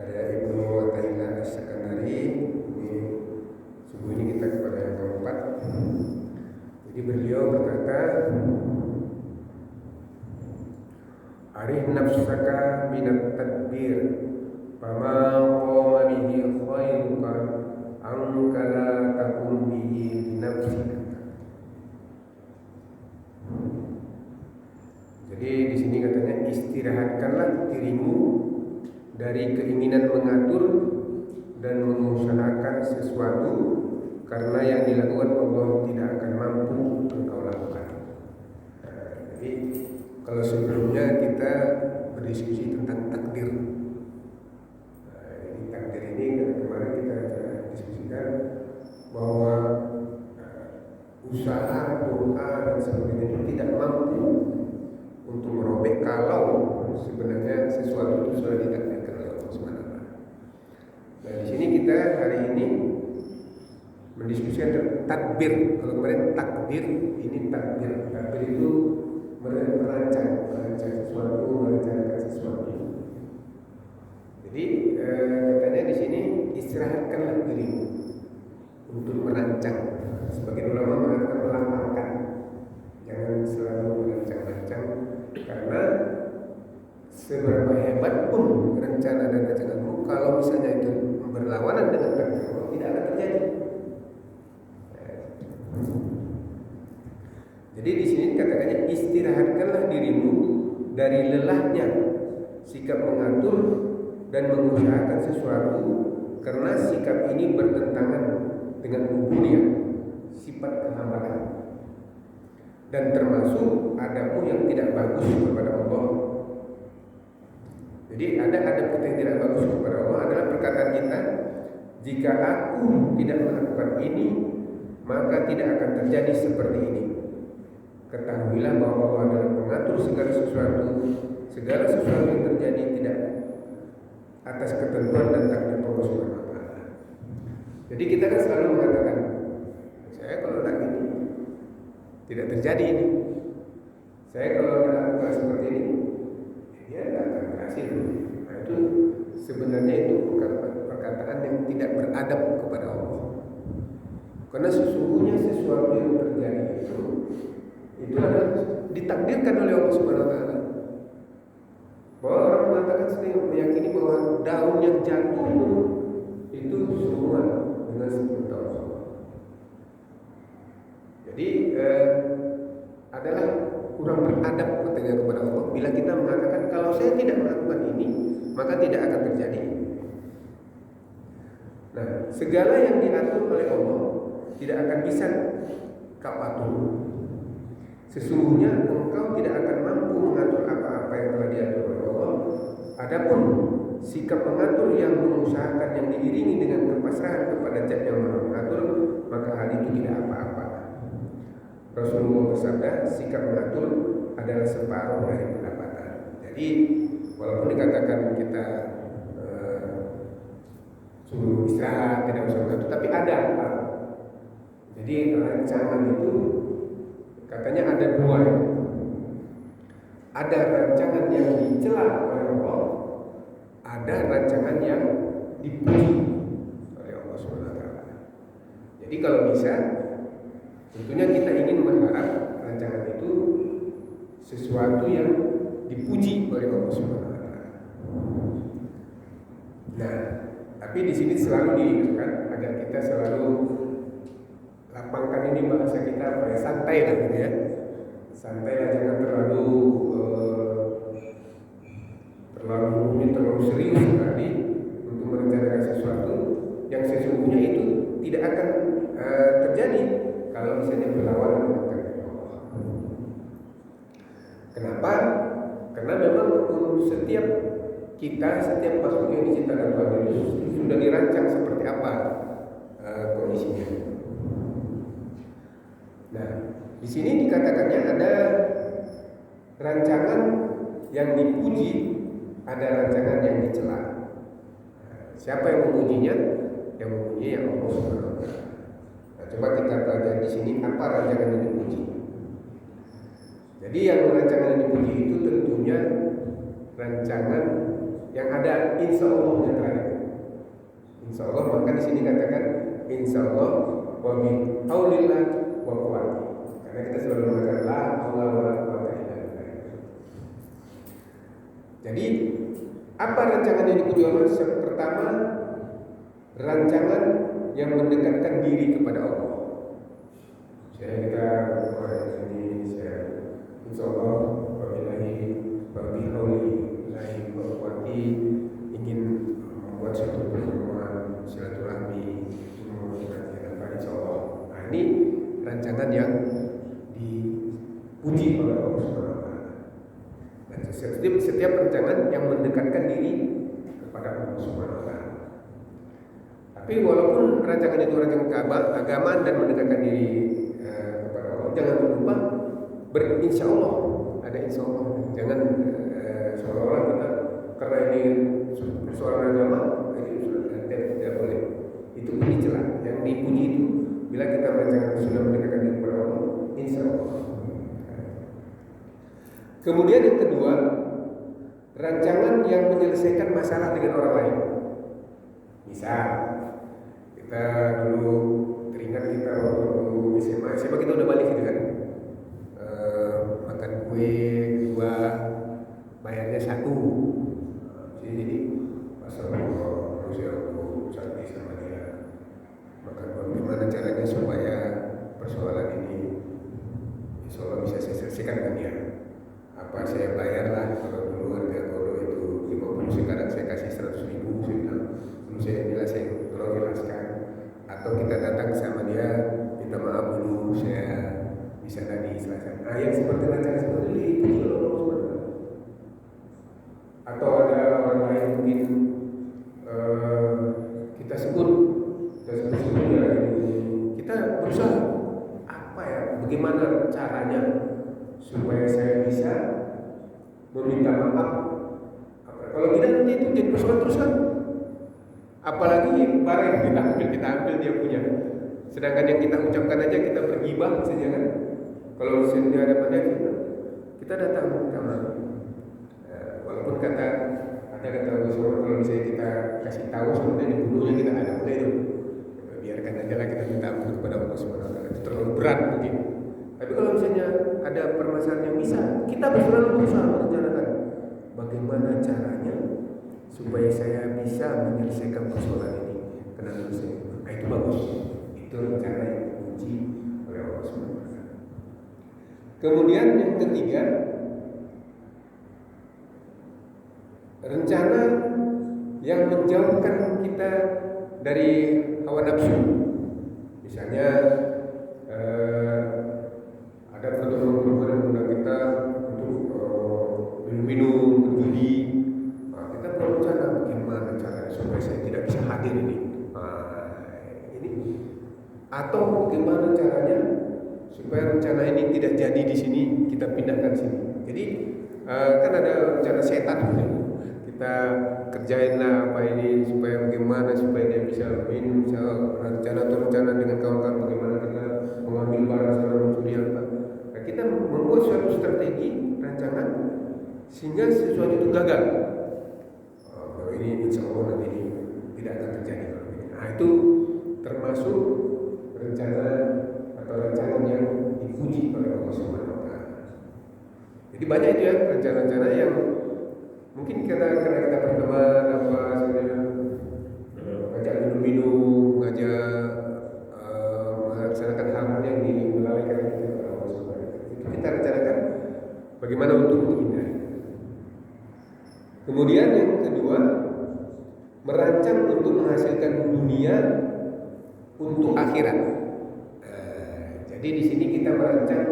karya Ibnu Athaillah As-Sakandari. Ini subuh ini kita kepada yang keempat. Jadi beliau berkata, arih nafsaka minat tadbir fama qama bihi khairuka anka la takum bihi nafsika. Jadi di sini katanya, istirahatkanlah dirimu dari keinginan mengatur dan mengusahakan sesuatu, karena yang dilakukan Allah tidak akan mampu engkau lakukan. Jadi kalau sebelumnya kita berdiskusi tentang takdir. Ini takdir ini kemarin kita diskusikan bahwa usaha, doa dan sebagainya itu tidak mampu untuk merobek kalau sebenarnya sesuatu itu sudah ditakdirkan oleh Allah SWT. Nah di sini kita hari ini mendiskusikan tadbir. Kalau kemarin takdir, ini takdir. Takdir itu merancang sesuatu, merencanakan sesuatu. Jadi katanya di sini istirahatkanlah dirimu untuk merancang. Sebagian ulama mengatakan melapangkan. Jangan selalu merancang-rancang, karena seberapa hebat pun rencana dan rancanganmu, kalau misalnya itu berlawanan dengan takdir Allah, tidak akan terjadi. Jadi di sini katakannya, istirahatkanlah dirimu dari lelahnya sikap mengatur dan mengusahakan sesuatu, karena sikap ini bertentangan dengan ubudiyah, sifat kehambaan, dan termasuk adabmu yang tidak bagus kepada Allah. Jadi ada adab kita yang tidak bagus kepada Allah adalah perkataan kita, jika aku tidak melakukan ini, maka tidak akan terjadi seperti ini. Ketahuilah bahwa Allah adalah pengatur segala sesuatu yang terjadi tidak atas ketentuan dan takdir Allah Subhanahu wa Ta'ala. Jadi kita kan selalu mengatakan, saya kalau tak ini tidak terjadi ini. Saya kalau melakukan seperti ini, dia tidak akan berhasil. Nah itu sebenarnya itu perkataan yang tidak beradab kepada Allah. Karena sesungguhnya sesuatu yang terjadi itu adalah ditakdirkan oleh Allah Subhanahu wa Ta'ala. Bahwa orang mengatakan sering meyakini bahwa daun yang jatuh itu semua dengan seperti Allah. Jadi adalah kurang beradab katanya kepada Allah bila kita mengatakan, kalau saya tidak melakukan ini maka tidak akan terjadi. Nah, segala yang diatur oleh Allah tidak akan bisa kau atur. Sesungguhnya engkau tidak akan mampu mengatur apa-apa yang telah diatur oleh Allah. Adapun sikap mengatur yang mengusahakan yang diiringi dengan kepasrahan kepada Zat yang Maha Mengatur, maka hal itu tidak apa-apa. Rasulullah bersabda, sikap mengatur adalah separuh dari pendapatan. Jadi walaupun dikatakan kita suruh istirahat, tidak usah mengatur, tapi ada apa? Jadi rancangan itu katanya ada dua. Ada rancangan yang dicela oleh Allah, ada rancangan yang dipuji oleh Allah SWT. Jadi kalau bisa, tentunya kita ingin berharap rancangan itu sesuatu yang dipuji oleh Allah SWT. Nah, tapi di sini selalu diingatkan agar kita selalu lapangkan ini bahasa kita apa ya, santai lah gitu ya. Santai lah, jangan terlalu serius sekali untuk merencanakan sesuatu yang sesungguhnya itu tidak akan terjadi kalau misalnya berlawanan dengan takdir Allah. Kenapa? Karena memang setiap makhluk yang diciptakan Tuhan itu sudah dirancang seperti apa kondisinya. Nah, di sini dikatakannya ada rancangan yang dipuji, ada rancangan yang dicela. Siapa yang memujinya? Yang memuji yang Allah Subhanahu wa Ta'ala. Nah, coba kita pelajari di sini apa rancangan yang dipuji. Jadi yang rancangan yang dipuji itu tentunya rancangan yang ada insya Allah yang terakhir. Insya Allah, maka di sini katakan insya Allah wa bi haulillah wa quwwati. Karena kita selalu mengatakan la haula wala quwwata illa billah. Jadi apa rancangan yang dipuji Allah? Pertama, rancangan yang mendekatkan diri kepada Allah. Saya kita ini saya insya Allah wabillahi wabillahi wabillahi ingin membuat suatu pertemuan silaturahmi insya Allah. Nah, ini rancangan yang dipuji oleh Allah Subhanahu wa Ta'ala. Dan setiap rancangan yang mendekatkan diri kepada Allah Subhanahu wa Ta'ala. Tapi walaupun rancangan itu rancangan keagamaan dan mendekatkan diri kepada Allah, jangan lupa berinsya Allah. Ada insya Allah. Jangan seolah-olah kita karena ini persoalan agama ini tidak boleh. Itu puji celah. Yang dipuji itu bila kita merancangkan sudah mendekatkan diri kepada Allah, insya Allah. Kemudian yang kedua, rancangan yang menyelesaikan masalah dengan orang lain. Misal kita dulu teringat kita waktu SMA kita udah balik gitu kan, makan kue 2 bayarnya 1. Jadi pas terus ya aku cari sama dia, maka bagaimana caranya supaya persoalan ini insya Allah bisa saya selesaikan dengan dia. Apa saya bayarlah, kalau dulu harga kodo itu 50, sekarang saya kasih 100.000, saya bilang dulu saya bilang saya tolong jelaskan. Atau kita datang sama dia, minta maaf dulu, saya bisa tadi selesai. Nah, yang seperti rancangan seperti itu atau ada orang lain mungkin kita sebut ya, kita berusaha apa ya, bagaimana caranya supaya saya bisa meminta maaf. Kalau tidak nanti itu jadi persoalan terus kan. Apalagi barang yang kita ambil dia punya. Sedangkan yang kita ucapkan aja kita bergibah saja kan. Kalau dia ada pada kita datang sama. Walaupun ada kata Rasulullah, kalau misalnya kita kasih tahu sebenarnya dibunuhnya kita ada boleh itu. Biarkan aja lah kita minta ampun kepada Allah Subhanahu wa Ta'ala. Itu terlalu berat mungkin. Tapi kalau misalnya ada permasalahan yang bisa, kita selalu berusaha merencanakan bagaimana caranya supaya saya bisa menyelesaikan persoalan ini. Kenapa saya? Nah, itu bagus. Itu rencana yang dipuji oleh Allah Subhanahu wa Ta'ala. Kemudian yang ketiga, rencana yang menjauhkan kita dari hawa nafsu. Misalnya ada pertemuan yang mengundang kita untuk minum, berjudi. Nah, kita berencana bagaimana caranya supaya saya tidak bisa hadir ini. Ini. Atau bagaimana caranya supaya rencana ini tidak jadi di sini, kita pindahkan sini. Jadi kan ada rencana setan gitu. Kita kerjain lah apa ini supaya bagaimana supaya dia bisa minum, rencana dengan kawan-kawan bagaimana kita mengambil barang sana mencuri apa. Nah, kita membuat suatu strategi rancangan sehingga sesuatu itu gagal. Kalau ini insya Allah nanti ini tidak akan terjadi. Nah, itu termasuk rencana atau rancangan yang dipuji oleh Allah Subhanahu wa Ta'ala. Jadi banyak itu ya rencana-rencana yang mungkin karena kita berteman apa saja, ngajak minum-minum, ngajak melaksanakan hal-hal yang dilalaikan oleh Allah Subhanahu wa Ta'ala. Itu kita rencanakan bagaimana untuk menghindari. Kemudian yang kedua, merancang untuk menghasilkan dunia untuk akhirat. Jadi di sini kita merancang,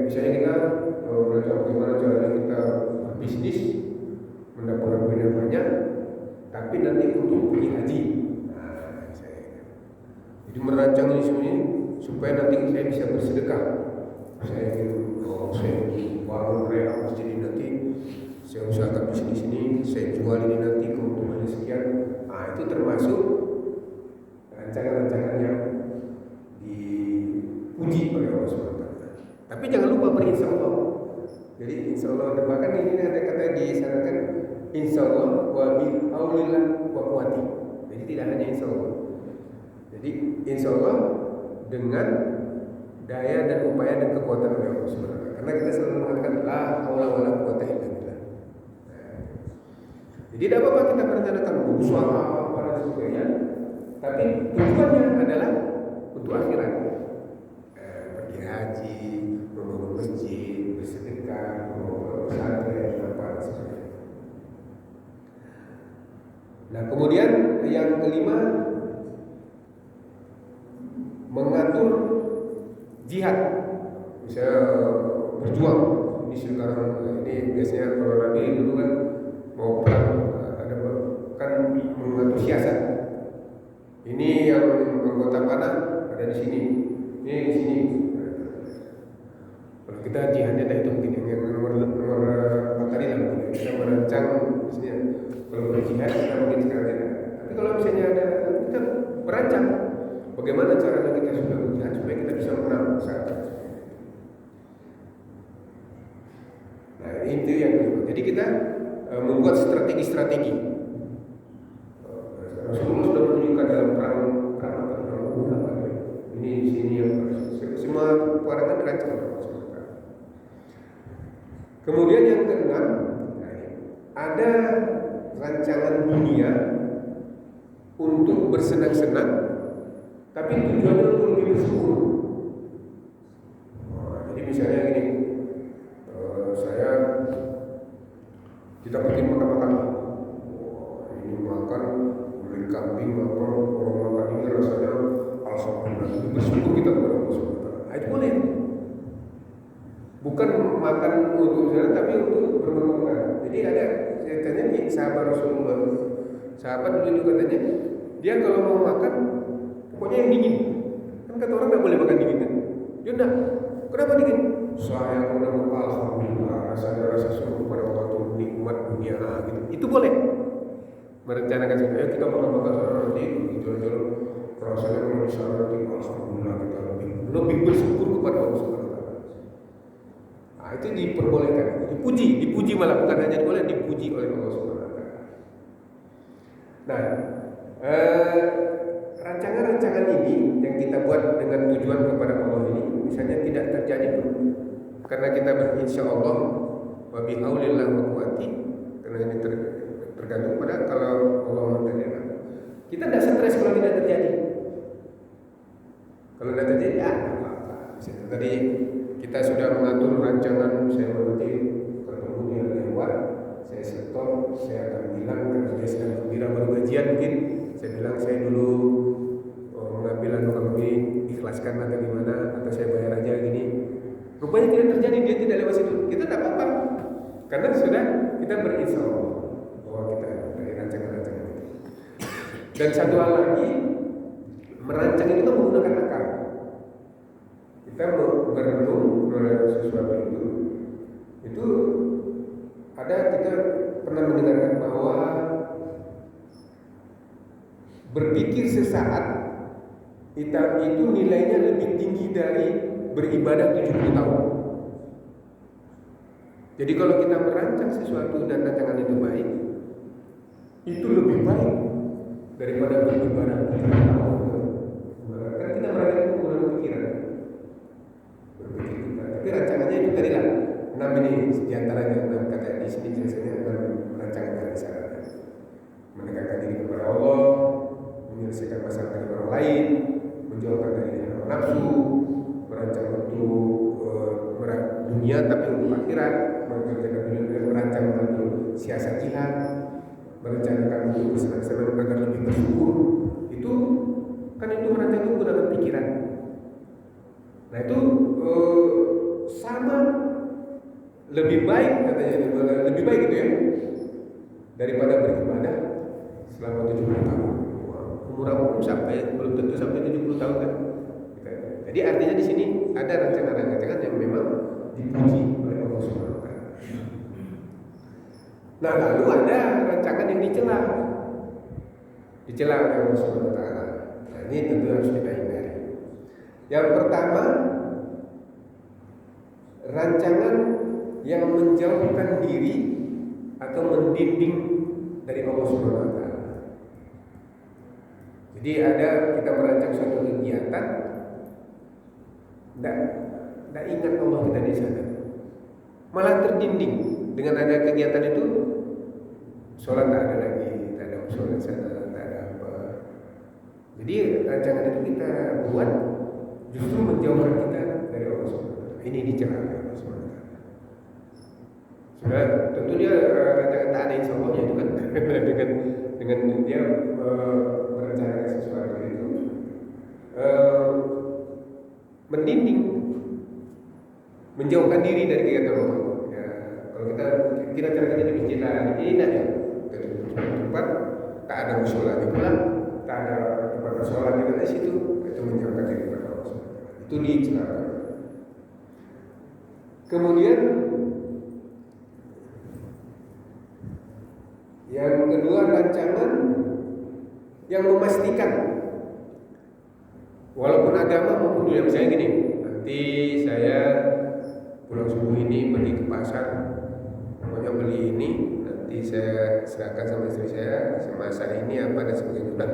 misalnya kita merancang bagaimana caranya kita bisnis mendapatkan duit yang banyak, tapi nanti untuk pergi haji. Jadi merancang di sini supaya nanti saya bisa bersedekah. Saya ingin bangun rela masjid ini nanti, saya usahakan bisnis ini, saya jual ini nanti keuntungannya sekian. Nah, itu termasuk rancangan-rancangan yang dipuji oleh Allah SWT. Tapi jangan lupa berinsya Allah. Jadi insya Allah, bahkan ini ada kata disarankan insyaallah wa bi aulillah wa quwwati. Jadi tidak hanya insyaallah. Jadi insyaallah dengan daya dan upaya dan kekuatan Allah Subhanahu wa taala. Karena kita selalu mengatakan la haula wala quwwata illa billah. Jadi tidak apa-apa kita merencanakan usaha apa dan sebagainya, tapi tujuannya adalah untuk akhirat. Pergi haji, membangun masjid, bersedekah, membangun pesantren, apa dan sebagainya. Nah, kemudian yang kelima, mengatur jihad, bisa berjuang. Ini sekarang ini biasanya kalau Nabi dulu kan mau perang ada kan mengatur siasat. Ini yang anggota panah ada di sini, ini di sini. Kalau kita jihadnya itu mungkin yang nomor empat tadi lah, kita merancang misalnya kalau berjihad kita mungkin sekarang. Tapi kalau misalnya ada kita merancang bagaimana caranya kita sudah berjihad supaya kita bisa menang saat. Nah itu yang kedua. Jadi kita membuat strategi-strategi. Rasulullah sudah menunjukkan dalam perang apa ini di sini yang semua peperangan dirancang oleh Allah. Kemudian yang keenam, ada rancangan dunia untuk bersenang-senang, tapi tujuannya untuk lebih bersyukur. Jadi misalnya gini, kita bikin makan-makan lah. Ini makan beli kambing, makan orang makan ini rasanya alhamdulillah. Itu bersyukur kita kepada Allah Subhanahu wa taala. Itu boleh. Bukan makan untuk jalan, tapi untuk bermakan. Jadi ada ceritanya nih sahabat Rasulullah. Sahabat dulu itu katanya, dia kalau mau makan pokoknya yang dingin. Kan kata orang nggak boleh makan dingin kan? Dia enggak. Kenapa dingin? Saya udah makan alhamdulillah, rasanya rasa syukur pada Allah itu nikmat dunia gitu. Itu boleh. Merencanakan supaya kita makan nanti jalan-jalan rasanya kalau di sana nanti alhamdulillah kita lebih bersyukur kepada Allah Subhanahu wa taala. Nah, itu diperbolehkan, dipuji malah bukan hanya boleh dipuji oleh Allah Subhanahu wa taala. Nah, rancangan-rancangan ini yang kita buat dengan tujuan kepada Allah ini misalnya tidak terjadi karena kita berinsyaallah wa bi haulillah wa quwwati, karena ini tergantung pada kalau Allah mentakdirkan. Kita tidak stres kalau tidak terjadi. Kalau tidak terjadi, apa-apa. Misalnya tadi kita sudah mengatur rancangan, saya nanti ketemu dia lewat, saya stop, saya akan bilang karena dia sedang gembira baru gajian mungkin, saya bilang saya dulu mengambil kamu ini ikhlaskan atau gimana, atau saya bayar aja gini. Rupanya tidak terjadi, dia tidak lewat situ. Kita tidak apa-apa, karena sudah kita berinsyaallah bahwa kita dari rancangan-rancangan itu. Dan satu hal lagi, merancang itu menggunakan akal. Kita merenung sesuatu itu ada, kita pernah mendengarkan bahwa berpikir sesaat itu nilainya lebih tinggi dari beribadah 70 tahun. Jadi kalau kita merancang sesuatu dan rancangan itu baik, itu lebih baik daripada beribadah 70 tahun. Karena kita merancang itu menggunakan pikiran, berpikir kita. Tapi rancangannya itu tadi lah 6 ini diantaranya 6 kata di sini jelasnya merancangkan misalnya mendekatkan diri kepada Allah, menyelesaikan masalah dengan orang lain, menjauhkan dari hawa nafsu, merancang untuk dunia tapi untuk akhirat, mengerjakan dunia, merancang untuk siasat jihad, merencanakan untuk bersenang-senang agar lebih bersyukur. Itu kan itu merancang itu menggunakan pikiran. Nah itu sama lebih baik katanya, lebih baik gitu ya daripada beribadah selama 70 tahun. Umur sampai belum tentu sampai 70 tahun kan. Jadi artinya di sini ada rancangan-rancangan yang memang dipuji oleh Allah Subhanahu wa taala. Nah, lalu ada rancangan yang dicela oleh Allah Subhanahu wa taala. Nah, ini tentu harus kita hindari. Yang pertama, rancangan yang menjauhkan diri atau mendinding dari Allah Subhanahu wa taala. Jadi ada kita merancang suatu kegiatan, tidak ingat Allah kita di sana, malah terdinding dengan ada kegiatan itu. Sholat tak ada lagi, tak ada usul di sana, tak ada apa. Jadi rancangan itu kita buat justru menjauhkan kita dari Allah Subhanahu wa taala. Ini dicela Allah Subhanahu wa taala. Sudah tentu dia rancangan tak ada insya Allahnya itu kan dengan dia merencanakan sesuatu itu mendinding, menjauhkan diri dari kegiatan Allah. Ya, kalau kita kira-kira di masjid ini tidak ya, tempat tak ada musola pula, tak ada tempat sholat di situ, itu menjauhkan diri dari Allah. Itu dicela. Kemudian yang kedua, rancangan yang memastikan walaupun agama maupun dunia. Misalnya gini, nanti saya pulang subuh ini pergi ke pasar, pokoknya beli ini, nanti saya serahkan sama istri saya, semasa ini apa dan sebagainya. Dan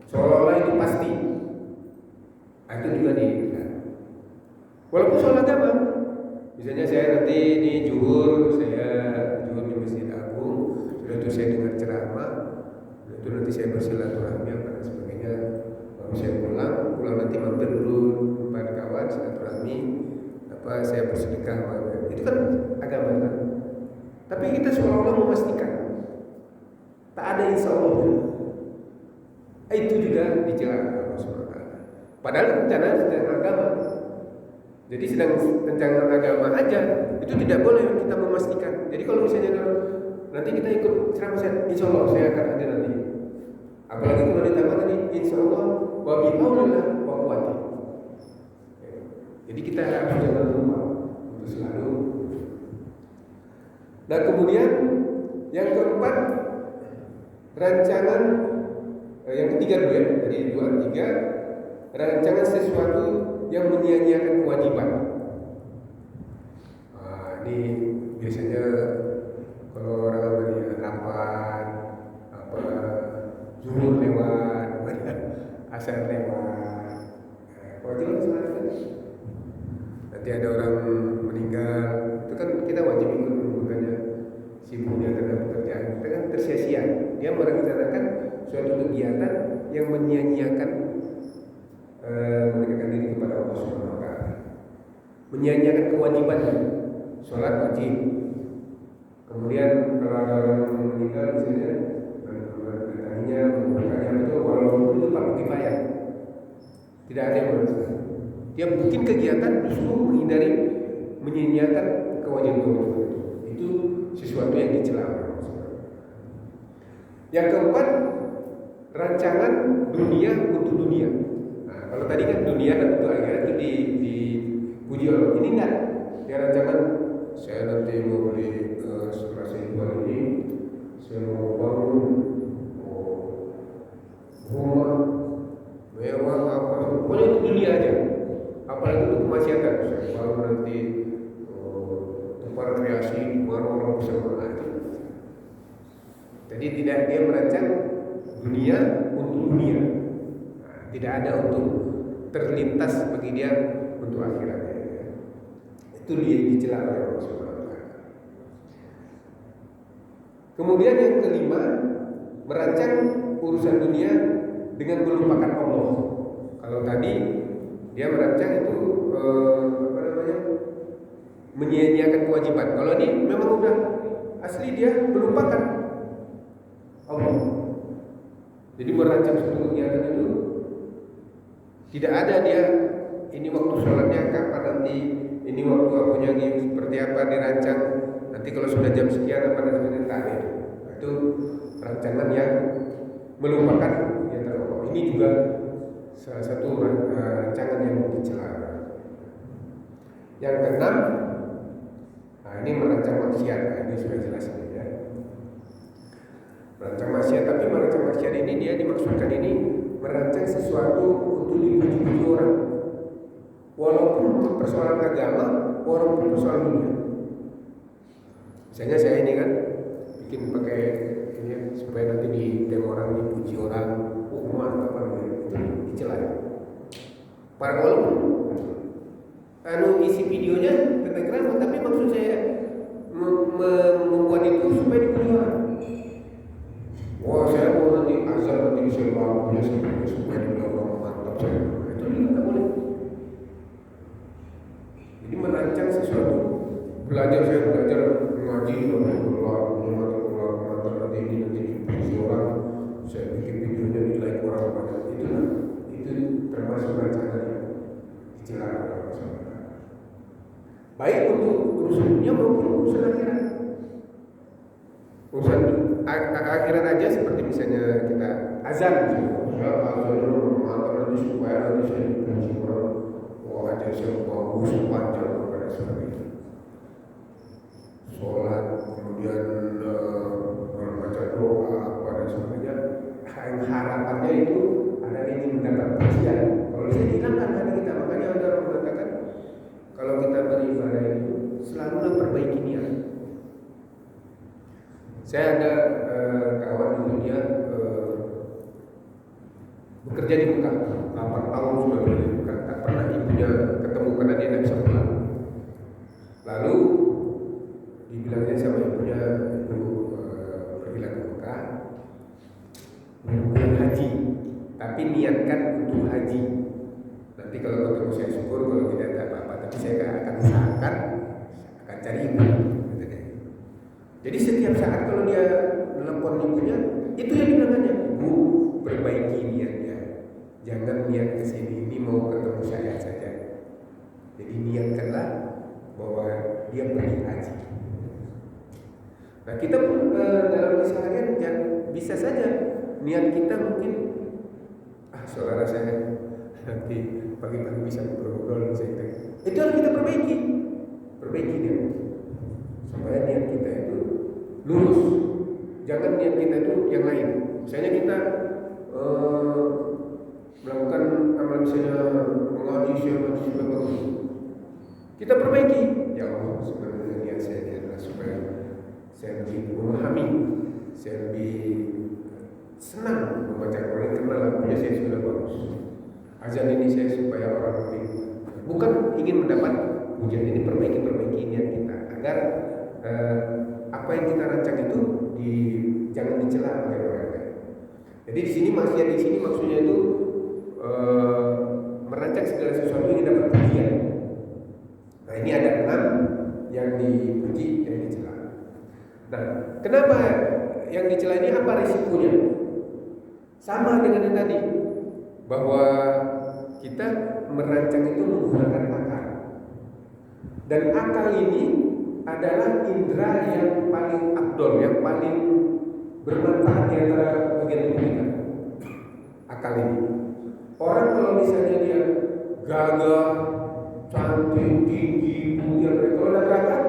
seolah-olah itu pasti. Itu juga walaupun soal agama. Misalnya saya nanti di zuhur, saya zuhur di Masjid Agung, sudah itu saya dengar ceramah, itu nanti saya bersilaturahmi apa dan sebagainya. Lalu saya pulang nanti mampir dulu tempat kawan silaturahmi, apa saya bersedekah, itu kan agama kan. Tapi kita seolah-olah memastikan tak ada insya Allah. Itu juga dicela Allah SWT. Padahal rencana sedang agama. Jadi sedang rencana agama aja, itu tidak boleh kita memastikan. Jadi kalau misalnya nanti kita ikut ceramah, insya Allah saya akan ada nanti. Apalagi kalau ditambah tadi, insya Allah wa bi'aunillah wa quwwati. Jadi kita harus jangan lupa untuk selalu. Nah kemudian yang keempat, rancangan yang ketiga dulu ya, jadi 2, 3, rancangan sesuatu yang menyia-nyiakan kewajiban. Ini biasanya kalau orang namanya rapat, apa zuhur lewat, asar lewat, kewajiban selesai. Nanti ada orang meninggal, itu kan kita wajib ikut bukannya sibuknya karena pekerjaan, kita kan tersia-sia. Dia merencanakan suatu kegiatan yang menyia-nyiakan mendekatkan diri kepada Allah Subhanahu wa taala. Menyia-nyiakan kewajibannya. Sholat wajib. Kemudian kalau ada orang meninggal misalnya bertanya membukakannya itu walaupun itu fardu kifayah. Tidak ada yang melakukan. Dia bikin kegiatan justru menghindari menyia-nyiakan kewajiban itu sesuatu yang dicela. Yang keempat, rancangan dunia untuk dunia. Nah, kalau tadi kan dunia dan untuk akhirat itu dipuji Allah. Ini enggak. Dia rancangan saya nanti mau beli setelah saya jual ini, saya mau bangun rumah mewah apa, pokoknya itu dunia aja. Apalagi untuk kemaksiatan, saya bangun nanti tempat rekreasi, orang-orang bisa mengaji. Jadi tidak dia merancang dunia untuk dunia. Nah, tidak ada untuk terlintas bagi dia untuk akhiratnya. Itu dia dicela oleh Allah Subhanahu wa taala. Kemudian yang kelima, merancang urusan dunia dengan melupakan Allah. Kalau tadi dia merancang itu menyia-nyiakan kewajiban. Kalau ini memang udah asli dia melupakan Allah. Jadi merancang suatu kegiatan itu tidak ada dia ini waktu sholatnya kapan nanti, ini waktu akunya seperti apa dirancang. Nanti kalau sudah jam sekian apa dan sebagainya tak ada. Itu rancangan yang melupakan kegiatan Allah. Ini juga salah satu rancangan yang dicela. Yang keenam, ini merancang maksiat. Ini sudah jelas ini ya. Merancang maksiat, tapi merancang maksiat ini dia dimaksudkan ini merancang sesuatu untuk dipuji-puji orang. Walaupun persoalan agama, walaupun persoalan dunia. Misalnya saya ini kan supaya nanti ditengok orang, dipuji orang, mantap apa itu dicela. Para walaupun isi videonya tentang keramat, tapi maksud saya membuat itu supaya dipuji orang. Wah, saya mau nanti azan nanti saya punya supaya dibilang orang mantap saya. Itu juga tak boleh. Jadi merancang sesuatu, belajar mengaji, keluar mantap nanti ini nanti dipuji orang, saya bikin videonya di like orang banyak. Itu termasuk rancangan yang dicela orang masyarakat. Baik untuk urusan dunia maupun urusan akhirat. Urusan akhirat aja seperti misalnya kita azan, mantap nanti supaya nanti saya dipuji orang, wah aja saya bagus panjang pada saat itu. Sholat kemudian membaca doa apa dan sebagainya, harapannya itu ada ingin mendapat pujian. Kalau bisa hilangkan hati kita, makanya ada orang mengatakan kalau kita beribadah itu selalulah perbaiki niat. Saya ada kawan itu dia bekerja di Mekah 8 tahun sudah bekerja di Mekah, tak pernah ibunya ketemu karena dia tidak bisa pulang. Lalu dibilangnya sama ibunya, ibu pergilah ke Mekah untuk haji, tapi niatkan untuk haji. Nanti kalau ketemu saya syukur, kalau tidak ada apa-apa, tapi saya akan usahakan akan cari ibu. Jadi setiap saat kalau dia nelpon ibunya, itu yang dibilangnya, ibu perbaiki niatnya, jangan niat kesini ini mau ketemu saya saja. Jadi niatkanlah bahwa dia pergi haji. Nah kita pun dalam keseharian bisa saja niat kita mungkin saudara saya nanti pagi-pagi bisa ngobrol saya itu harus kita perbaiki dia supaya niat kita itu lurus. Jangan niat kita itu yang lain. Misalnya kita melakukan amal misalnya mengaji sudah bagus, kita perbaiki. Ya Allah, sebenarnya niat saya adalah supaya saya lebih memahami, saya lebih senang membaca Quran karena lagunya saya sudah bagus. Azan ini saya supaya orang lebih bukan ingin mendapat pujian, ini perbaiki niat kita agar apa yang kita rancang itu jangan dicela oleh orang lain. Jadi di sini maksudnya itu merancang segala sesuatu yang dapat pujian. Nah ini ada 6 yang dipuji, yang dicela. Nah kenapa yang dicela ini, apa risikonya? Sama dengan yang tadi, bahwa kita merancang itu menggunakan akal, dan akal ini adalah indera yang paling abdol, yang paling bermanfaat di antara bagian tubuh kita. Akal ini, orang kalau misalnya dia gagah, cantik, tinggi, putih, kalau ada akal,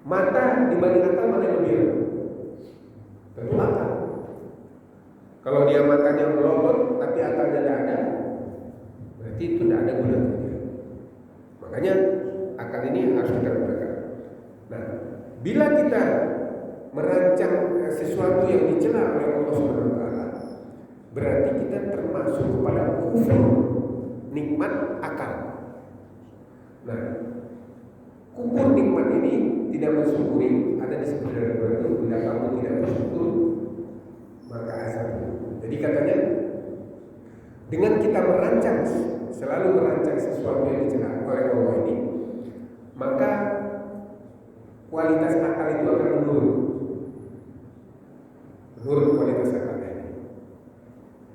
mata dibanding akal mana yang lebih? Tentu akal. Kalau dia matanya melolot tapi akalnya tidak ada, berarti itu tidak ada gunanya. Makanya akal ini harus kita gunakan. Nah, bila kita merancang sesuatu yang dicela oleh Allah Subhanahu wa taala, berarti kita termasuk kepada kufur nikmat akal. Nah, kufur nikmat ini tidak mensyukuri, ada disebut dalam Al-Quran, bila kamu tidak bersyukur maka azab. Jadi katanya dengan kita selalu merancang sesuatu yang dicela oleh Allah ini, maka kualitas akal itu akan menurun kualitas akalnya.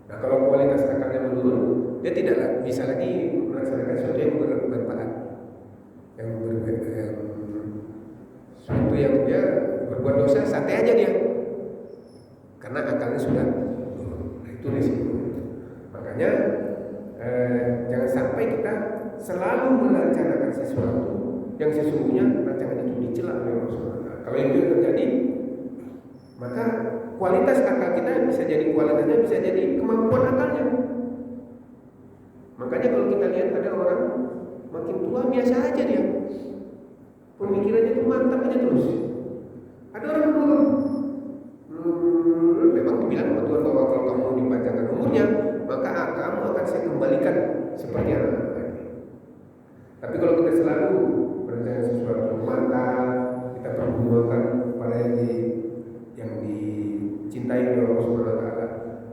Nah kalau kualitas akalnya menurun, dia tidak bisa lagi melaksanakan sesuatu yang bermanfaat, sesuatu yang dia berbuat dosa, santai aja dia, karena akalnya sudah menurun. Nah, itu risiko. Makanya jangan sampai kita selalu merencanakan sesuatu yang sesungguhnya rancangan itu dicela oleh Allah Subhanahu wa taala. Kalau itu terjadi, maka kualitas akal kita bisa jadi kemampuan akalnya. Makanya kalau kita lihat ada orang makin tua biasa aja dia, pemikirannya itu mantap aja terus. Ada orang menurun, saya kembalikan seperti anak-anak lagi. Tapi kalau kita selalu berencana sesuatu maka kita pergunakan pada yang dicintai oleh Allah Subhanahu wa taala.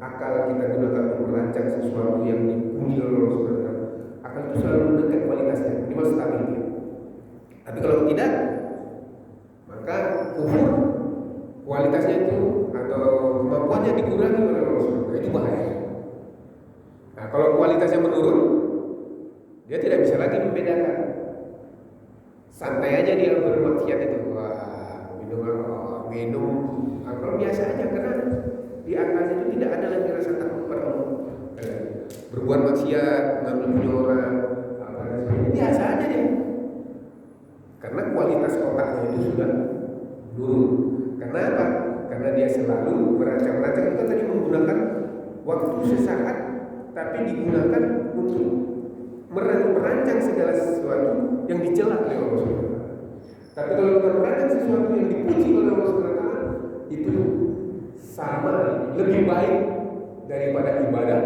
Akal kita gunakan untuk merancang sesuatu yang dipuji oleh Allah Subhanahu wa taala. Akal itu selalu mendekat kualitasnya, minimal stabil. Tapi kalau tidak, maka kufur kualitasnya itu atau kemampuannya dikurangi oleh Allah Subhanahu wa taala. Itu bahaya. Nah, kalau kualitasnya menurun, dia tidak bisa lagi membedakan. Santai aja dia bermaksiat itu, wah minum alkohol biasa aja karena di akalnya itu tidak ada lagi rasa takut pada Allah. Berbuat maksiat, mengambil punya orang, biasa aja dia. Karena kualitas otaknya itu sudah turun. Karena apa? Karena dia selalu merancang-rancang itu tadi menggunakan waktu sesaat, tapi digunakan untuk merancang segala sesuatu yang dicela oleh Allah Subhanahu wa taala. Tapi kalau kita merancang sesuatu yang dipuji oleh Allah Subhanahu wa taala, itu sama lebih baik daripada ibadah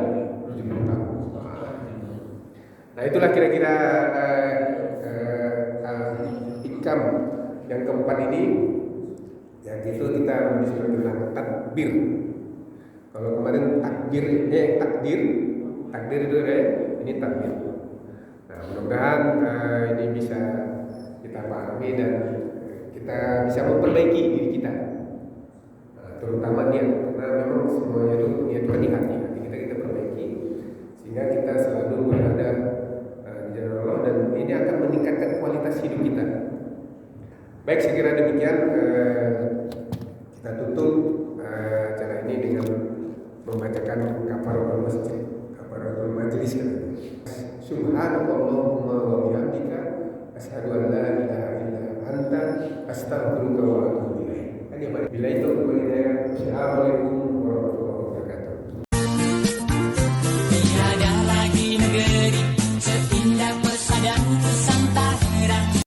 Nah, itulah kira-kira hikam yang keempat ini. Ya gitu kita mendiskusikan tentang takbir. Kalau kemarin takdir itu ini takbir. Nah, mudah-mudahan ini bisa kita pahami dan kita bisa memperbaiki diri kita, terutama niat, karena memang semuanya itu kan di hati kita perbaiki sehingga kita selalu berada di jalan Allah dan ini akan meningkatkan kualitas hidup kita. Baik, saya kira demikian. Kita tutup acara ini dengan membacakan kafaratul masjid, kafaratul majlis. Subhanallahumma wa bihamdika asyhadu an la ilaha illa anta astaghfiruka wa atubu ilaik. Bila itu, assalamualaikum warahmatullahi wabarakatuh.